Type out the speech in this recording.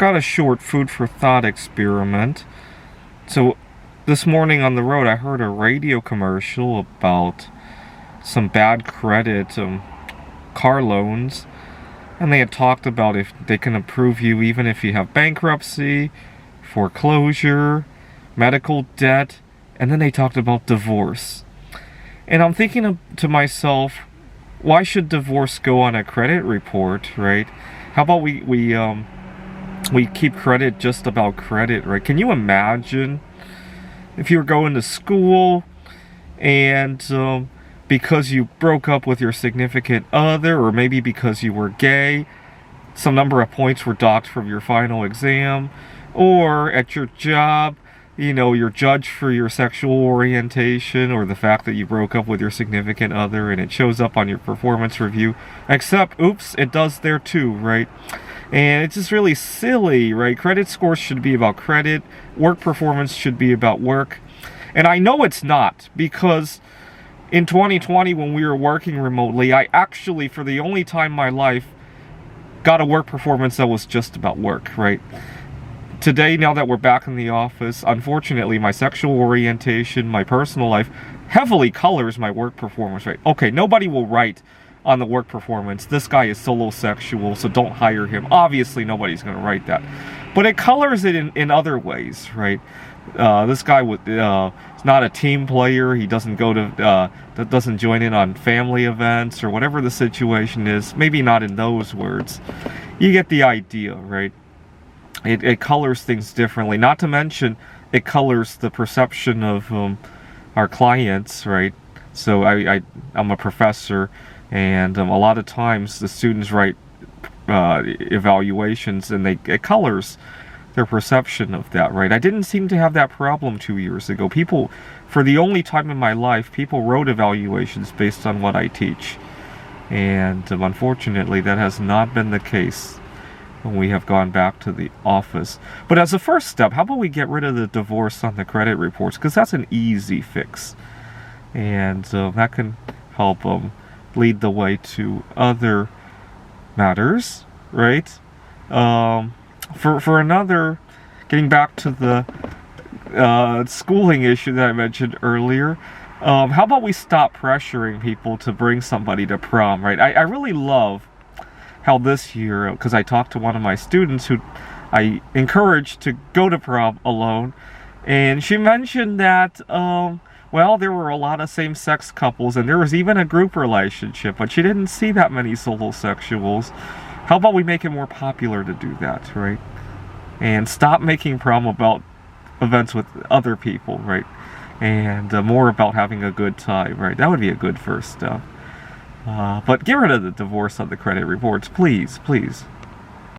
got a short food for thought experiment. So this morning on the road, I heard a radio commercial about some bad credit car loans, and they had talked about if they can approve you even if you have bankruptcy, foreclosure, medical debt, and then they talked about divorce. And I'm thinking to myself, why should divorce go on a credit report, right? How about we keep credit just about credit, right? Can you imagine if you were going to school and because you broke up with your significant other, or maybe because you were gay, some number of points were docked from your final exam, or at your job, you're judged for your sexual orientation or the fact that you broke up with your significant other, and it shows up on your performance review. Except, oops, it does there too, right? And it's just really silly, right? Credit scores should be about credit. Work performance should be about work. And I know it's not, because in 2020, when we were working remotely, I actually, for the only time in my life, got a work performance that was just about work, right? Today, now that we're back in the office, unfortunately, my sexual orientation, my personal life, heavily colors my work performance, right? Okay, nobody will write on the work performance, this guy is solosexual, so don't hire him. Obviously, nobody's going to write that. But it colors it in other ways, right? This guy is not a team player. He doesn't doesn't join in on family events or whatever the situation is. Maybe not in those words. You get the idea, right? It colors things differently. Not to mention, it colors the perception of our clients, right? So I'm a professor, and a lot of times the students write evaluations, and it colors their perception of that, right? I didn't seem to have that problem 2 years ago. People, for the only time in my life, people wrote evaluations based on what I teach. And unfortunately, that has not been the case when we have gone back to the office. But as a first step, how about we get rid of the divorce on the credit reports? Because that's an easy fix. And that can help lead the way to other matters, right? For another, getting back to the schooling issue that I mentioned earlier, how about we stop pressuring people to bring somebody to prom, right? I really love how this year, because I talked to one of my students who I encouraged to go to prom alone, and she mentioned that, well, there were a lot of same-sex couples, and there was even a group relationship, but she didn't see that many solosexuals. How about we make it more popular to do that, right? And stop making prom about events with other people, right? And more about having a good time, right? That would be a good first step. But get rid of the divorce on the credit reports, please, please.